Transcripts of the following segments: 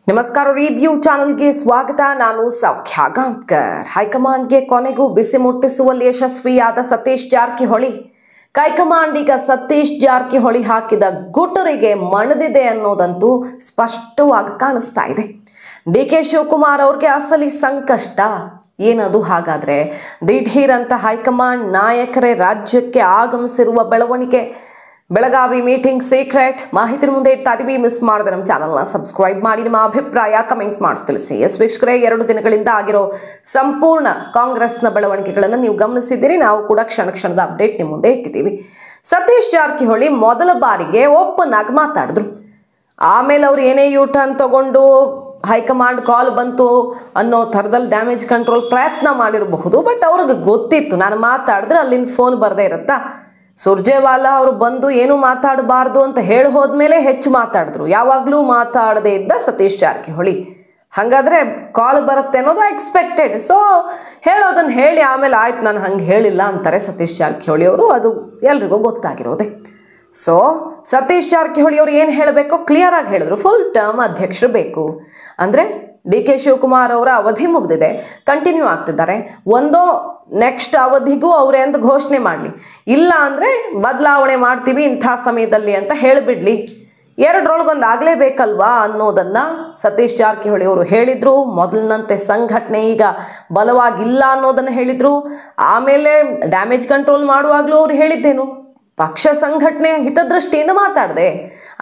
ನಮಸ್ಕಾರ ರಿವ್ಯೂ ಚಾನೆಲ್ಗೆ ಸ್ವಾಗತ. ನಾನು ಸೌಖ್ಯ ಗಾಂವ್ಕರ್. ಹೈಕಮಾಂಡ್ಗೆ ಕೊನೆಗೂ ಬಿಸಿ ಮುಟ್ಟಿಸುವಲ್ಲಿ ಯಶಸ್ವಿಯಾದ ಸತೀಶ್ ಜಾರಕಿಹೊಳಿ. ಹೈಕಮಾಂಡ್ ಈಗ ಸತೀಶ್ ಜಾರಕಿಹೊಳಿ ಹಾಕಿದ ಗುಟುರಿಗೆ ಮಣಿದಿದೆ ಅನ್ನೋದಂತೂ ಸ್ಪಷ್ಟವಾಗಿ ಕಾಣಿಸ್ತಾ ಇದೆ. ಡಿ.ಕೆ. ಶಿವಕುಮಾರ್ ಅವ್ರಿಗೆ ಅಸಲಿ ಸಂಕಷ್ಟ ಏನದು? ಹಾಗಾದ್ರೆ ದಿಢೀರ್ ಅಂತ ಹೈಕಮಾಂಡ್ ನಾಯಕರೇ ರಾಜ್ಯಕ್ಕೆ ಆಗಮಿಸಿರುವ ಬೆಳವಣಿಗೆ. ಬೆಳಗಾವಿ ಮೀಟಿಂಗ್ ಸೀಕ್ರೆಟ್ ಮಾಹಿತಿ ಮುಂದೆ ಇಡ್ತಾ ಇದೀವಿ. ಮಿಸ್ ಮಾಡಿದ್ರೆ ನಮ್ಮ ಚಾನಲ್ನ ಸಬ್ಸ್ಕ್ರೈಬ್ ಮಾಡಿ ನಿಮ್ಮ ಅಭಿಪ್ರಾಯ ಕಮೆಂಟ್ ಮಾಡಿ ತಿಳಿಸಿ. ವೀಕ್ಷಕರೇ, 2 ದಿನಗಳಿಂದ ಆಗಿರೋ ಸಂಪೂರ್ಣ ಕಾಂಗ್ರೆಸ್ನ ಬೆಳವಣಿಗೆಗಳನ್ನು ನೀವು ಗಮನಿಸಿದ್ದೀರಿ. ನಾವು ಕೂಡ ಕ್ಷಣದ ಅಪ್ಡೇಟ್ ನಿಮ್ಮ ಮುಂದೆ ಇಟ್ಟಿದ್ದೀವಿ. ಸತೀಶ್ ಜಾರಕಿಹೊಳಿ ಮೊದಲ ಬಾರಿಗೆ ಓಪನ್ ಆಗಿ ಮಾತಾಡಿದ್ರು. ಆಮೇಲೆ ಅವ್ರು ಏನೇ ಯೂಟರ್ನ್ ತಗೊಂಡು ಹೈಕಮಾಂಡ್ ಕಾಲ್ ಬಂತು ಅನ್ನೋ ಥರದಲ್ಲಿ ಡ್ಯಾಮೇಜ್ ಕಂಟ್ರೋಲ್ ಪ್ರಯತ್ನ ಮಾಡಿರಬಹುದು. ಬಟ್ ಅವ್ರಿಗೆ ಗೊತ್ತಿತ್ತು ನಾನು ಮಾತಾಡಿದ್ರೆ ಅಲ್ಲಿಂದ ಫೋನ್ ಬರದೇ ಇರುತ್ತಾ. ಸುರ್ಜೇವಾಲಾ ಅವರು ಬಂದು ಏನು ಮಾತಾಡಬಾರ್ದು ಅಂತ ಹೇಳಿ ಹೋದ್ಮೇಲೆ ಹೆಚ್ಚು ಮಾತಾಡಿದ್ರು. ಯಾವಾಗಲೂ ಮಾತಾಡದೇ ಇದ್ದ ಸತೀಶ್ ಜಾರಕಿಹೊಳಿ. ಹಾಗಾದ್ರೆ ಕಾಲ್ ಬರುತ್ತೆ ಅನ್ನೋದು ಎಕ್ಸ್ಪೆಕ್ಟೆಡ್. ಸೊ ಹೇಳೋದನ್ನು ಹೇಳಿ ಆಮೇಲೆ ಆಯ್ತು ನಾನು ಹಂಗೆ ಹೇಳಿಲ್ಲ ಅಂತಾರೆ ಸತೀಶ್ ಜಾರಕಿಹೊಳಿ ಅವರು. ಅದು ಎಲ್ರಿಗೂ ಗೊತ್ತಾಗಿರೋದೆ. ಸೊ ಸತೀಶ್ ಜಾರಕಿಹೊಳಿ ಅವರು ಏನು ಹೇಳಬೇಕು ಕ್ಲಿಯರ್ ಆಗಿ ಹೇಳಿದ್ರು. ಫುಲ್ ಟರ್ಮ್ ಅಧ್ಯಕ್ಷರು ಬೇಕು ಅಂದರೆ ಡಿ.ಕೆ. ಶಿವಕುಮಾರ್ ಅವರ ಅವಧಿ ಮುಗಿದಿದೆ, ಕಂಟಿನ್ಯೂ ಆಗ್ತಿದ್ದಾರೆ. ಒಂದೋ ನೆಕ್ಸ್ಟ್ ಅವಧಿಗೂ ಅವರೇ ಅಂತ ಘೋಷಣೆ ಮಾಡಲಿ, ಇಲ್ಲ ಅಂದರೆ ಬದಲಾವಣೆ ಮಾಡ್ತೀವಿ ಇಂಥ ಸಮಯದಲ್ಲಿ ಅಂತ ಹೇಳಿಬಿಡ್ಲಿ. ಎರಡರೊಳಗೊಂದು ಆಗಲೇಬೇಕಲ್ವಾ ಅನ್ನೋದನ್ನು ಸತೀಶ್ ಜಾರಕಿಹೊಳಿ ಅವರು ಹೇಳಿದರು. ಮೊದಲಿನಂತೆ ಸಂಘಟನೆ ಈಗ ಬಲವಾಗಿಲ್ಲ ಅನ್ನೋದನ್ನು ಹೇಳಿದರು. ಆಮೇಲೆ ಡ್ಯಾಮೇಜ್ ಕಂಟ್ರೋಲ್ ಮಾಡುವಾಗಲೂ ಅವ್ರು ಹೇಳಿದ್ದೇನು, ಪಕ್ಷ ಸಂಘಟನೆ ಹಿತದೃಷ್ಟಿಯಿಂದ ಮಾತಾಡಿದೆ,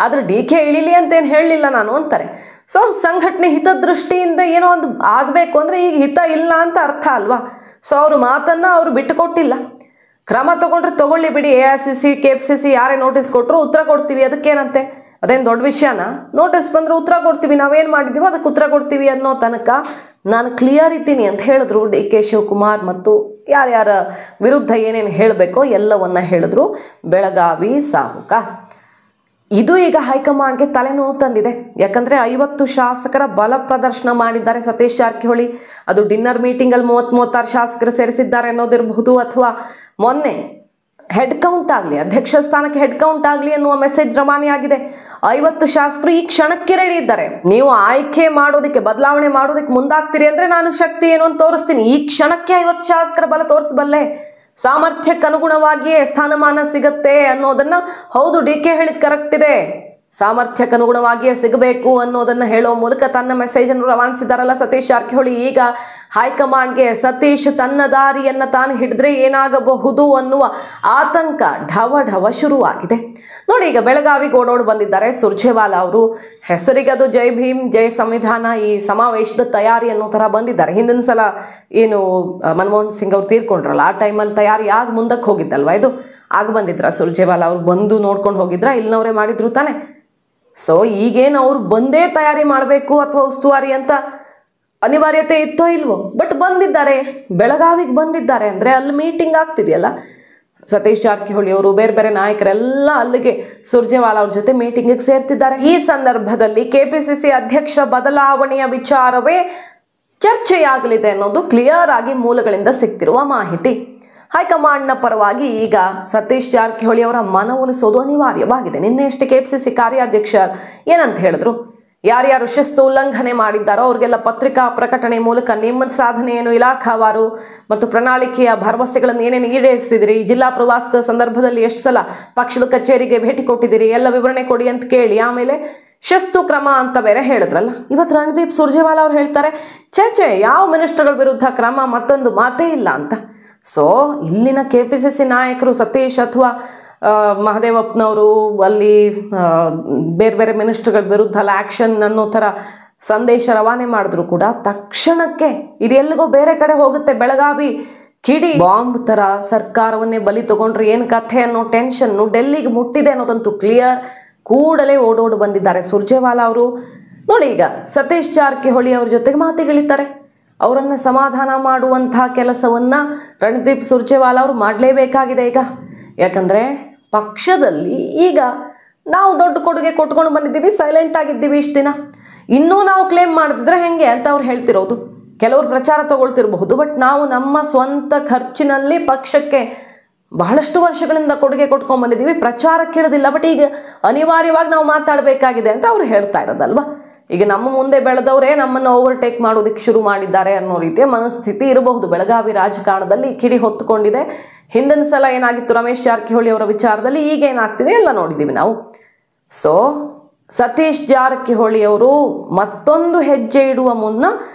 ಆದರೆ ಡಿ.ಕೆ. ಇಳಿಲಿ ಅಂತೇನು ಹೇಳಲಿಲ್ಲ ನಾನು ಅಂತಾರೆ. ಸೊ ಸಂಘಟನೆ ಹಿತದೃಷ್ಟಿಯಿಂದ ಏನೋ ಒಂದು ಆಗಬೇಕು ಅಂದರೆ ಈಗ ಹಿತ ಇಲ್ಲ ಅಂತ ಅರ್ಥ ಅಲ್ವಾ. ಸೊ ಅವರು ಮಾತನ್ನು ಅವರು ಬಿಟ್ಟುಕೊಟ್ಟಿಲ್ಲ. ಕ್ರಮ ತಗೊಂಡ್ರೆ ತಗೊಳ್ಳಿ ಬಿಡಿ, AICC KFCC ಯಾರೇ ನೋಟಿಸ್ ಕೊಟ್ಟರು ಉತ್ತರ ಕೊಡ್ತೀವಿ, ಅದಕ್ಕೇನಂತೆ, ಅದೇನು ದೊಡ್ಡ ವಿಷಯನ? ನೋಟಿಸ್ ಬಂದರೆ ಉತ್ತರ ಕೊಡ್ತೀವಿ, ನಾವೇನು ಮಾಡಿದ್ದೀವೋ ಅದಕ್ಕೆ ಉತ್ತರ ಕೊಡ್ತೀವಿ ಅನ್ನೋ ತನಕ ನಾನು ಕ್ಲಿಯರ್ ಇದ್ದೀನಿ ಅಂತ ಹೇಳಿದ್ರು ಡಿ.ಕೆ. ಶಿವಕುಮಾರ್. ಮತ್ತು ಯಾರ್ಯಾರ ವಿರುದ್ಧ ಏನೇನು ಹೇಳಬೇಕೋ ಎಲ್ಲವನ್ನ ಹೇಳಿದ್ರು ಬೆಳಗಾವಿ ಸಾಹುಕ. ಇದು ಈಗ ಹೈಕಮಾಂಡ್ಗೆ ತಲೆನೋವು ತಂದಿದೆ. ಯಾಕಂದರೆ 50 ಶಾಸಕರ ಬಲ ಪ್ರದರ್ಶನ ಮಾಡಿದ್ದಾರೆ ಸತೀಶ್ ಜಾರಕಿಹೊಳಿ. ಅದು ಡಿನ್ನರ್ ಮೀಟಿಂಗಲ್ಲಿ 36 ಶಾಸಕರು ಸೇರಿಸಿದ್ದಾರೆ ಅನ್ನೋದಿರಬಹುದು, ಅಥವಾ ಮೊನ್ನೆ ಹೆಡ್ ಕೌಂಟ್ ಆಗಲಿ, ಅಧ್ಯಕ್ಷ ಸ್ಥಾನಕ್ಕೆ ಹೆಡ್ ಕೌಂಟ್ ಆಗಲಿ ಅನ್ನುವ ಮೆಸೇಜ್ ರವಾನೆಯಾಗಿದೆ. 50 ಶಾಸಕರು ಈ ಕ್ಷಣಕ್ಕೆ ರೆಡಿ ಇದ್ದಾರೆ. ನೀವು ಆಯ್ಕೆ ಮಾಡೋದಕ್ಕೆ, ಬದಲಾವಣೆ ಮಾಡೋದಕ್ಕೆ ಮುಂದಾಗ್ತೀರಿ ಅಂದರೆ ನಾನು ಶಕ್ತಿ ಏನು ಅಂತ ತೋರಿಸ್ತೀನಿ. ಈ ಕ್ಷಣಕ್ಕೆ 50 ಶಾಸಕರ ಬಲ ತೋರಿಸಬಲ್ಲೆ, ಸಾಮರ್ಥ್ಯಕ್ಕೆ ಅನುಗುಣವಾಗಿಯೇ ಸ್ಥಾನಮಾನ ಸಿಗುತ್ತೆ ಅನ್ನೋದನ್ನು. ಹೌದು, ಡಿ.ಕೆ. ಹೇಳಿದ್ ಕರೆಕ್ಟ್ ಇದೆ, ಸಾಮರ್ಥ್ಯಕ್ಕೆ ಅನುಗುಣವಾಗಿಯೇ ಸಿಗಬೇಕು ಅನ್ನೋದನ್ನು ಹೇಳೋ ಮೂಲಕ ತನ್ನ ಮೆಸೇಜನ್ನು ರವಾನಿಸಿದಾರಲ್ಲ ಸತೀಶ್ ಜಾರಕಿಹೊಳಿ. ಈಗ ಹೈಕಮಾಂಡ್ಗೆ ಸತೀಶ್ ತನ್ನ ದಾರಿಯನ್ನು ತಾನು ಹಿಡಿದ್ರೆ ಏನಾಗಬಹುದು ಅನ್ನುವ ಆತಂಕ ಢವ ಶುರುವಾಗಿದೆ. ನೋಡಿ, ಈಗ ಬೆಳಗಾವಿಗೆ ಓಡೋಡು ಬಂದಿದ್ದಾರೆ ಸುರ್ಜೇವಾಲಾ ಅವರು. ಹೆಸರಿಗೆ ಅದು ಜೈ ಭೀಮ್ ಜೈ ಸಂವಿಧಾನ, ಈ ಸಮಾವೇಶದ ತಯಾರಿ ಅನ್ನೋ ಥರ ಬಂದಿದ್ದಾರೆ. ಹಿಂದಿನ ಸಲ ಏನು ಮನಮೋಹನ್ ಸಿಂಗ್ ಅವ್ರು ತೀರ್ಕೊಂಡ್ರಲ್ಲ, ಆ ಟೈಮಲ್ಲಿ ತಯಾರಿ ಆಗಿ ಮುಂದಕ್ಕೆ ಹೋಗಿದ್ದಲ್ವ, ಇದು ಆಗ ಬಂದಿದ್ರ ಸುರ್ಜೇವಾಲಾ ಅವ್ರು ಬಂದು ನೋಡ್ಕೊಂಡು ಹೋಗಿದ್ರ, ಇಲ್ಲಿನವರೇ ಮಾಡಿದ್ರು ತಾನೆ. ಸೊ ಈಗೇನು ಅವ್ರು ಬಂದೇ ತಯಾರಿ ಮಾಡಬೇಕು ಅಥವಾ ಉಸ್ತುವಾರಿ ಅಂತ ಅನಿವಾರ್ಯತೆ ಇತ್ತೋ ಇಲ್ವೋ, ಬಟ್ ಬಂದಿದ್ದಾರೆ, ಬೆಳಗಾವಿಗೆ ಬಂದಿದ್ದಾರೆ ಅಂದರೆ ಅಲ್ಲಿ ಮೀಟಿಂಗ್ ಆಗ್ತಿದೆಯಲ್ಲ. ಸತೀಶ್ ಜಾರಕಿಹೊಳಿ ಅವರು, ಬೇರೆ ಬೇರೆ ನಾಯಕರೆಲ್ಲ ಅಲ್ಲಿಗೆ ಸುರ್ಜೇವಾಲಾ ಅವ್ರ ಜೊತೆ ಮೀಟಿಂಗಿಗೆ ಸೇರ್ತಿದ್ದಾರೆ. ಈ ಸಂದರ್ಭದಲ್ಲಿ KPCC ಅಧ್ಯಕ್ಷರ ಬದಲಾವಣೆಯ ವಿಚಾರವೇ ಚರ್ಚೆಯಾಗಲಿದೆ ಅನ್ನೋದು ಕ್ಲಿಯರ್ ಆಗಿ ಮೂಲಗಳಿಂದ ಸಿಗ್ತಿರುವ ಮಾಹಿತಿ. ಹೈಕಮಾಂಡ್ನ ಪರವಾಗಿ ಈಗ ಸತೀಶ್ ಜಾರಕಿಹೊಳಿ ಅವರ ಮನವೊಲಿಸೋದು ಅನಿವಾರ್ಯವಾಗಿದೆ. ನಿನ್ನೆಯಷ್ಟೇ KPCC ಕಾರ್ಯಾಧ್ಯಕ್ಷ ಏನಂತ ಹೇಳಿದ್ರು, ಯಾರ್ಯಾರು ಶಿಸ್ತು ಉಲ್ಲಂಘನೆ ಮಾಡಿದ್ದಾರೋ ಅವ್ರಿಗೆಲ್ಲ ಪತ್ರಿಕಾ ಪ್ರಕಟಣೆ ಮೂಲಕ ನಿಮ್ಮ ಸಾಧನೆ ಏನು, ಇಲಾಖಾವಾರು ಮತ್ತು ಪ್ರಣಾಳಿಕೆಯ ಭರವಸೆಗಳನ್ನು ಏನೇನು ಈಡೇರಿಸಿದಿರಿ, ಜಿಲ್ಲಾ ಪ್ರವಾಸದ ಸಂದರ್ಭದಲ್ಲಿ ಎಷ್ಟು ಸಲ ಪಕ್ಷದ ಕಚೇರಿಗೆ ಭೇಟಿ ಕೊಟ್ಟಿದ್ದೀರಿ, ಎಲ್ಲ ವಿವರಣೆ ಕೊಡಿ ಅಂತ ಕೇಳಿ ಆಮೇಲೆ ಶಿಸ್ತು ಕ್ರಮ ಅಂತ ಬೇರೆ ಹೇಳಿದ್ರಲ್ಲ. ಇವತ್ತು ರಣದೀಪ್ ಸುರ್ಜೇವಾಲಾ ಅವ್ರು ಹೇಳ್ತಾರೆ, ಚೇಚೆ ಯಾವ ಮಿನಿಸ್ಟರ್ಗಳ ವಿರುದ್ಧ ಕ್ರಮ ಮತ್ತೊಂದು ಮಾತೇ ಇಲ್ಲ ಅಂತ. ಸೊ ಇಲ್ಲಿನ KPCC ನಾಯಕರು ಸತೀಶ್ ಅಥವಾ ಮಹದೇವಪ್ಪನವರು ಅಲ್ಲಿ ಬೇರೆ ಬೇರೆ ಮಿನಿಸ್ಟರ್ಗಳ ವಿರುದ್ಧ ಆ್ಯಕ್ಷನ್ ಅನ್ನೋ ಥರ ಸಂದೇಶ ರವಾನೆ ಮಾಡಿದ್ರು ಕೂಡ ತಕ್ಷಣಕ್ಕೆ ಇದೆಲ್ಲಿಗೋ ಬೇರೆ ಕಡೆ ಹೋಗುತ್ತೆ. ಬೆಳಗಾವಿ ಕಿಡಿ ಬಾಂಬ್ ಥರ ಸರ್ಕಾರವನ್ನೇ ಬಲಿ ತಗೊಂಡ್ರೆ ಏನು ಕಥೆ ಅನ್ನೋ ಟೆನ್ಷನ್ನು ಡೆಲ್ಲಿಗೆ ಮುಟ್ಟಿದೆ ಅನ್ನೋದಂತೂ ಕ್ಲಿಯರ್. ಕೂಡಲೇ ಓಡೋಡು ಬಂದಿದ್ದಾರೆ ಸುರ್ಜೇವಾಲಾ ಅವರು. ನೋಡಿ, ಈಗ ಸತೀಶ್ ಜಾರಕಿಹೊಳಿ ಅವ್ರ ಜೊತೆಗೆ ಮಾತಿಗಳಿದ್ದಾರೆ. ಅವರನ್ನು ಸಮಾಧಾನ ಮಾಡುವಂಥ ಕೆಲಸವನ್ನು ರಣದೀಪ್ ಸುರ್ಜೇವಾಲಾ ಅವರು ಮಾಡಲೇಬೇಕಾಗಿದೆ ಈಗ. ಯಾಕಂದರೆ ಪಕ್ಷದಲ್ಲಿ ಈಗ ನಾವು ದೊಡ್ಡ ಕೊಡುಗೆ ಕೊಟ್ಕೊಂಡು ಬಂದಿದ್ದೀವಿ, ಸೈಲೆಂಟ್ ಆಗಿದ್ದೀವಿ ಇಷ್ಟು ದಿನ, ಇನ್ನೂ ನಾವು ಕ್ಲೇಮ್ ಮಾಡ್ತಿದ್ರೆ ಹೆಂಗೆ ಅಂತ ಅವ್ರು ಹೇಳ್ತಿರೋದು. ಕೆಲವರು ಪ್ರಚಾರ ತಗೊಳ್ತಿರಬಹುದು, ಬಟ್ ನಾವು ನಮ್ಮ ಸ್ವಂತ ಖರ್ಚಿನಲ್ಲಿ ಪಕ್ಷಕ್ಕೆ ಬಹಳಷ್ಟು ವರ್ಷಗಳಿಂದ ಕೊಡುಗೆ ಕೊಟ್ಕೊಂಡು ಬಂದಿದ್ದೀವಿ, ಪ್ರಚಾರಕ್ಕೆ ಇರೋದಿಲ್ಲ, ಬಟ್ ಈಗ ಅನಿವಾರ್ಯವಾಗಿ ನಾವು ಮಾತಾಡಬೇಕಾಗಿದೆ ಅಂತ ಅವ್ರು ಹೇಳ್ತಾ ಇರೋದಲ್ವ. ಈಗ ನಮ್ಮ ಮುಂದೆ ಬೆಳೆದವರೇ ನಮ್ಮನ್ನು ಓವರ್ಟೇಕ್ ಮಾಡೋದಕ್ಕೆ ಶುರು ಮಾಡಿದ್ದಾರೆ ಅನ್ನೋ ರೀತಿಯ ಮನಸ್ಥಿತಿ ಇರಬಹುದು. ಬೆಳಗಾವಿ ರಾಜಕಾರಣದಲ್ಲಿ ಕಿಡಿ ಹೊತ್ತುಕೊಂಡಿದೆ. ಹಿಂದಿನ ಸಲ ಏನಾಗಿತ್ತು ರಮೇಶ್ ಜಾರಕಿಹೊಳಿ ಅವರ ವಿಚಾರದಲ್ಲಿ, ಈಗ ಏನಾಗ್ತಿದೆ ಎಲ್ಲ ನೋಡಿದ್ದೀವಿ ನಾವು. ಸೊ ಸತೀಶ್ ಜಾರಕಿಹೊಳಿ ಅವರು ಮತ್ತೊಂದು ಹೆಜ್ಜೆ ಇಡುವ ಮುನ್ನ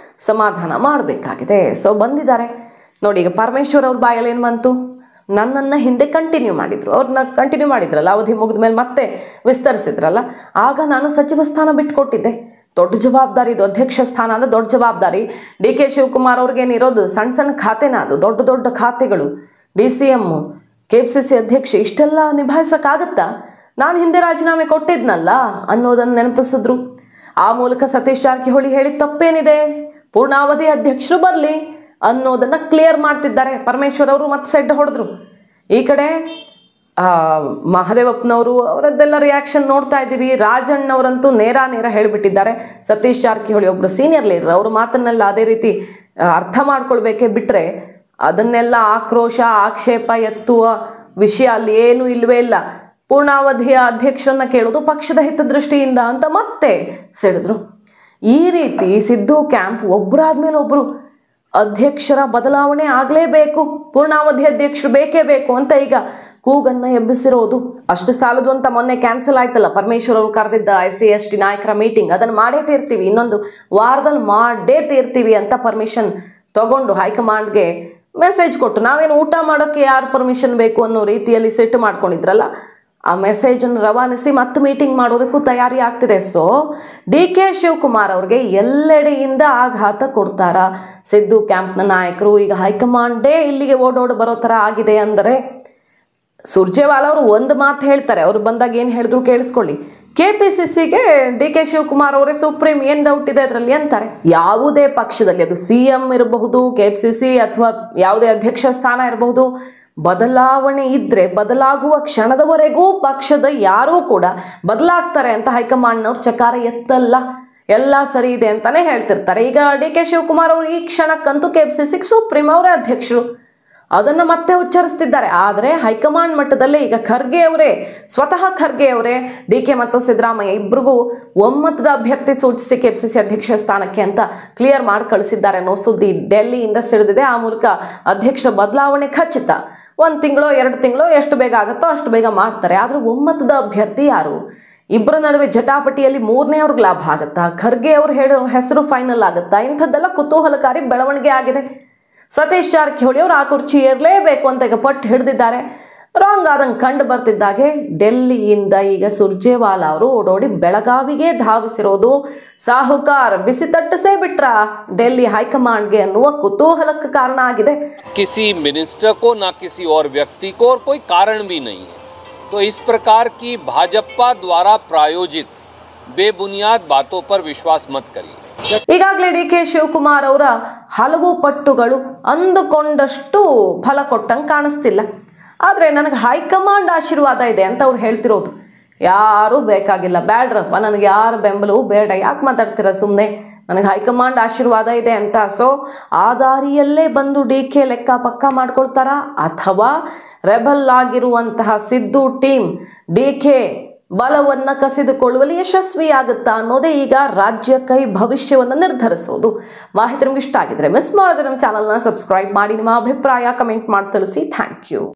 ಸಮಾಧಾನ ಮಾಡಬೇಕಾಗಿದೆ. ಸೊ ಬಂದಿದ್ದಾರೆ ನೋಡಿ. ಈಗ ಪರಮೇಶ್ವರ್ ಅವ್ರ ಬಾಯಲ್ಲಿ ಏನು ಬಂತು, ನನ್ನನ್ನು ಹಿಂದೆ ಕಂಟಿನ್ಯೂ ಮಾಡಿದ್ರು, ಅವ್ರನ್ನ ಕಂಟಿನ್ಯೂ ಮಾಡಿದ್ರಲ್ಲ, ಅವಧಿ ಮುಗಿದ ಮೇಲೆ ಮತ್ತೆ ವಿಸ್ತರಿಸಿದ್ರಲ್ಲ, ಆಗ ನಾನು ಸಚಿವ ಸ್ಥಾನ ಬಿಟ್ಟುಕೊಟ್ಟಿದ್ದೆ. ದೊಡ್ಡ ಜವಾಬ್ದಾರಿ ಇದು, ಅಧ್ಯಕ್ಷ ಸ್ಥಾನ ಅಂದರೆ ದೊಡ್ಡ ಜವಾಬ್ದಾರಿ. ಡಿ ಕೆ ಶಿವಕುಮಾರ್ ಅವ್ರಿಗೇನಿರೋದು ಸಣ್ಣ ಸಣ್ಣ ಖಾತೆನ, ಅದು ದೊಡ್ಡ ದೊಡ್ಡ ಖಾತೆಗಳು. DCM, KPCC ಅಧ್ಯಕ್ಷ, ಇಷ್ಟೆಲ್ಲ ನಿಭಾಯಿಸೋಕ್ಕಾಗತ್ತಾ? ನಾನು ಹಿಂದೆ ರಾಜೀನಾಮೆ ಕೊಟ್ಟಿದ್ನಲ್ಲ ಅನ್ನೋದನ್ನು ನೆನಪಿಸಿದ್ರು. ಆ ಮೂಲಕ ಸತೀಶ್ ಜಾರಕಿಹೊಳಿ ಹೇಳಿದ ತಪ್ಪೇನಿದೆ, ಪೂರ್ಣಾವಧಿ ಅಧ್ಯಕ್ಷರು ಬರಲಿ ಅನ್ನೋದನ್ನು ಕ್ಲಿಯರ್ ಮಾಡ್ತಿದ್ದಾರೆ. ಪರಮೇಶ್ವರ್ ಅವರು ಮತ್ತೆ ಸೆಡ್ ಹೊಡೆದ್ರು. ಈ ಕಡೆ ಮಹದೇವಪ್ಪನವರು ಅವರದ್ದೆಲ್ಲ ರಿಯಾಕ್ಷನ್ ನೋಡ್ತಾ ಇದ್ದೀವಿ. ರಾಜಣ್ಣವರಂತೂ ನೇರ ಹೇಳಿಬಿಟ್ಟಿದ್ದಾರೆ. ಸತೀಶ್ ಜಾರಕಿಹೊಳಿ ಒಬ್ಬರು ಸೀನಿಯರ್ ಲೀಡರ್, ಅವ್ರ ಮಾತನ್ನೆಲ್ಲ ಅದೇ ರೀತಿ ಅರ್ಥ ಮಾಡ್ಕೊಳ್ಬೇಕೇ ಬಿಟ್ಟರೆ ಅದನ್ನೆಲ್ಲ ಆಕ್ರೋಶ ಆಕ್ಷೇಪ ಎತ್ತುವ ವಿಷಯ ಅಲ್ಲಿ ಏನೂ ಇಲ್ಲವೇ ಇಲ್ಲ. ಪೂರ್ಣಾವಧಿಯ ಅಧ್ಯಕ್ಷರನ್ನ ಕೇಳೋದು ಪಕ್ಷದ ಹಿತದೃಷ್ಟಿಯಿಂದ ಅಂತ ಮತ್ತೆ ಸೆಳೆದ್ರು. ಈ ರೀತಿ ಸಿದ್ದು ಕ್ಯಾಂಪ್ ಒಬ್ಬರಾದ್ಮೇಲೆ ಒಬ್ಬರು ಅಧ್ಯಕ್ಷರ ಬದಲಾವಣೆ ಆಗಲೇಬೇಕು, ಪೂರ್ಣಾವಧಿ ಅಧ್ಯಕ್ಷರು ಬೇಕೇ ಬೇಕು ಅಂತ ಈಗ ಕೂಗನ್ನು ಎಬ್ಬಿಸಿರೋದು. ಅಷ್ಟು ಸಾಲದು ಅಂತ ಮೊನ್ನೆ ಕ್ಯಾನ್ಸಲ್ ಆಯ್ತಲ್ಲ ಪರಮೇಶ್ವರ್ ಅವರು ಕರೆದಿದ್ದ SC ST ನಾಯಕರ ಮೀಟಿಂಗ್, ಅದನ್ನು ಮಾಡೇ ತೀರ್ತೀವಿ, ಇನ್ನೊಂದು ವಾರದಲ್ಲಿ ಮಾಡೇ ತೀರ್ತೀವಿ ಅಂತ ಪರ್ಮಿಷನ್ ತಗೊಂಡು ಹೈಕಮಾಂಡ್ಗೆ ಮೆಸೇಜ್ ಕೊಟ್ಟು, ನಾವೇನು ಊಟ ಮಾಡೋಕ್ಕೆ ಯಾರು ಪರ್ಮಿಷನ್ ಬೇಕು ಅನ್ನೋ ರೀತಿಯಲ್ಲಿ ಸೆಟ್ ಮಾಡ್ಕೊಂಡಿದ್ರಲ್ಲ, ಆ ಮೆಸೇಜನ್ನು ರವಾನಿಸಿ ಮತ್ತೆ ಮೀಟಿಂಗ್ ಮಾಡೋದಕ್ಕೂ ತಯಾರಿ ಆಗ್ತಿದೆ. ಸೊ DK ಶಿವಕುಮಾರ್ ಅವ್ರಿಗೆ ಎಲ್ಲೆಡೆಯಿಂದ ಆಘಾತ ಕೊಡ್ತಾರ ಸಿದ್ದು ಕ್ಯಾಂಪ್ನ ನಾಯಕರು. ಈಗ ಹೈಕಮಾಂಡೇ ಇಲ್ಲಿಗೆ ಓಡೋಡಿ ಬರೋ ಥರ ಆಗಿದೆ ಅಂದರೆ, ಸುರ್ಜೇವಾಲಾ ಅವರು ಒಂದು ಮಾತು ಹೇಳ್ತಾರೆ, ಅವ್ರು ಬಂದಾಗ ಏನು ಹೇಳಿದ್ರು ಕೇಳಿಸ್ಕೊಳ್ಳಿ. KPCCಗೆ DK ಶಿವಕುಮಾರ್ ಅವರೇ ಸುಪ್ರೀಂ, ಏನು ಡೌಟ್ ಇದೆ ಅದರಲ್ಲಿ ಅಂತಾರೆ. ಯಾವುದೇ ಪಕ್ಷದಲ್ಲಿ, ಅದು CM ಇರಬಹುದು, KPCC ಅಥವಾ ಯಾವುದೇ ಅಧ್ಯಕ್ಷ ಸ್ಥಾನ ಇರಬಹುದು, ಬದಲಾವಣೆ ಇದ್ದರೆ ಬದಲಾಗುವ ಕ್ಷಣದವರೆಗೂ ಪಕ್ಷದ ಯಾರೂ ಕೂಡ ಬದಲಾಗ್ತಾರೆ ಅಂತ ಹೈಕಮಾಂಡ್ನವ್ರು ಚಕಾರ ಎತ್ತಲ್ಲ. ಎಲ್ಲ ಸರಿ ಇದೆ ಅಂತಾನೆ ಹೇಳ್ತಿರ್ತಾರೆ. ಈಗ DK ಶಿವಕುಮಾರ್ ಅವರು ಈ ಕ್ಷಣಕ್ಕಂತೂ KPCCಗೆ ಸುಪ್ರೀಂ, ಅವರೇ ಅಧ್ಯಕ್ಷರು, ಅದನ್ನು ಮತ್ತೆ ಉಚ್ಚರಿಸ್ತಿದ್ದಾರೆ. ಆದರೆ ಹೈಕಮಾಂಡ್ ಮಟ್ಟದಲ್ಲೇ ಈಗ ಖರ್ಗೆ ಅವರೇ, ಸ್ವತಃ ಖರ್ಗೆ ಅವರೇ DK ಮತ್ತು ಸಿದ್ದರಾಮಯ್ಯ ಇಬ್ಬರಿಗೂ ಒಮ್ಮತದ ಅಭ್ಯರ್ಥಿ ಸೂಚಿಸಿ KPCC ಅಧ್ಯಕ್ಷ ಸ್ಥಾನಕ್ಕೆ ಅಂತ ಕ್ಲಿಯರ್ ಮಾಡಿ ಕಳಿಸಿದ್ದಾರೆ ಅನ್ನೋ ಸುದ್ದಿ ಡೆಲ್ಲಿಯಿಂದ ಸಿಡಿದಿದೆ. ಆ ಮೂಲಕ ಅಧ್ಯಕ್ಷರ ಬದಲಾವಣೆ ಖಚಿತ. 1 ತಿಂಗಳೋ 2 ತಿಂಗಳೋ ಎಷ್ಟು ಬೇಗ ಆಗುತ್ತೋ ಅಷ್ಟು ಬೇಗ ಮಾಡ್ತಾರೆ. ಆದರೆ ಒಮ್ಮತದ ಅಭ್ಯರ್ಥಿ ಯಾರು? ಇಬ್ಬರ ನಡುವೆ ಜಟಾಪಟಿಯಲ್ಲಿ 3ನೇ ಅವ್ರಿಗೆ ಲಾಭ ಆಗುತ್ತಾ? ಖರ್ಗೆ ಅವರು ಹೇಳೋ ಹೆಸರು ಫೈನಲ್ ಆಗುತ್ತಾ? ಇಂಥದ್ದೆಲ್ಲ ಕುತೂಹಲಕಾರಿ ಬೆಳವಣಿಗೆ ಆಗಿದೆ. ಸತೀಶ್ ಜಾರಕಿಹೊಳಿ ಅವರು ಆ ಕುರ್ಚಿ ಏರಲೇಬೇಕು ಅಂತ ಈಗ ಪಟ್ಟು ಹಿಡಿದಿದ್ದಾರೆ. ರಾಂಗ್ ಆದಂಗೆ ಕಂಡು ಬರ್ತಿದ್ದಾಗೆ ಡೆಲ್ಲಿಯಿಂದ ಈಗ ಸುರ್ಜೇವಾಲಾ ಅವರು ಓಡೋಡಿ ಬೆಳಗಾವಿಗೆ ಧಾವಿಸಿರೋದು ಸಾಹುಕಾರ್ ಬಿಸಿ ತಟ್ಟಿಸೇ ಬಿಟ್ರ ಡೆಲ್ಲಿ ಹೈಕಮಾಂಡ್ಗೆ ಅನ್ನುವ ಕುತೂಹಲಕ್ಕೆ ಕಾರಣ ಆಗಿದೆ. किसी मिनिस्टर को ना किसी और व्यक्ति को और कोई कारण भी नहीं है, तो इस प्रकार की भाजपा द्वारा प्रायोजित बेबुनियाद बातों पर विश्वास मत करिए. ಈಗಾಗಲೇ DK ಶಿವಕುಮಾರ್ ಅವರ ಹಲವು ಪಟ್ಟುಗಳು ಅಂದುಕೊಂಡಷ್ಟು ಫಲ ಕೊಟ್ಟಂಗೆ ಕಾಣಿಸ್ತಿಲ್ಲ. ಆದರೆ ನನಗೆ ಹೈಕಮಾಂಡ್ ಆಶೀರ್ವಾದ ಇದೆ ಅಂತ ಅವ್ರು ಹೇಳ್ತಿರೋದು. ಯಾರೂ ಬೇಕಾಗಿಲ್ಲ, ಬ್ಯಾಡ್ರಪ್ಪ, ನನಗೆ ಯಾರ ಬೆಂಬಲವೂ ಬೇಡ, ಯಾಕೆ ಮಾತಾಡ್ತೀರ ಸುಮ್ಮನೆ, ನನಗೆ ಹೈಕಮಾಂಡ್ ಆಶೀರ್ವಾದ ಇದೆ ಅಂತ. ಸೊ ಆ ದಾರಿಯಲ್ಲೇ ಬಂದು DK ಲೆಕ್ಕ ಪಕ್ಕ ಮಾಡ್ಕೊಳ್ತಾರ, ಅಥವಾ ರೆಬಲ್ ಆಗಿರುವಂತಹ ಸಿದ್ದು ಟೀಮ್ DK ಬಲವನ್ನು ಕಸಿದುಕೊಳ್ಳುವಲ್ಲಿ ಯಶಸ್ವಿಯಾಗುತ್ತಾ ಅನ್ನೋದೇ ಈಗ ರಾಜ್ಯ ಕೈ ಭವಿಷ್ಯವನ್ನು ನಿರ್ಧರಿಸೋದು. ಮಾಹಿತಿ ನಿಮ್ಗೆ ಇಷ್ಟ ಆಗಿದ್ರೆ ಮಿಸ್ ಮಾಡಿದ್ರೆ ನಮ್ಮ ಚಾನಲ್ನ ಸಬ್ಸ್ಕ್ರೈಬ್ ಮಾಡಿ, ನಿಮ್ಮ ಅಭಿಪ್ರಾಯ ಕಮೆಂಟ್ ಮಾಡಿ ತಿಳಿಸಿ. Thank you.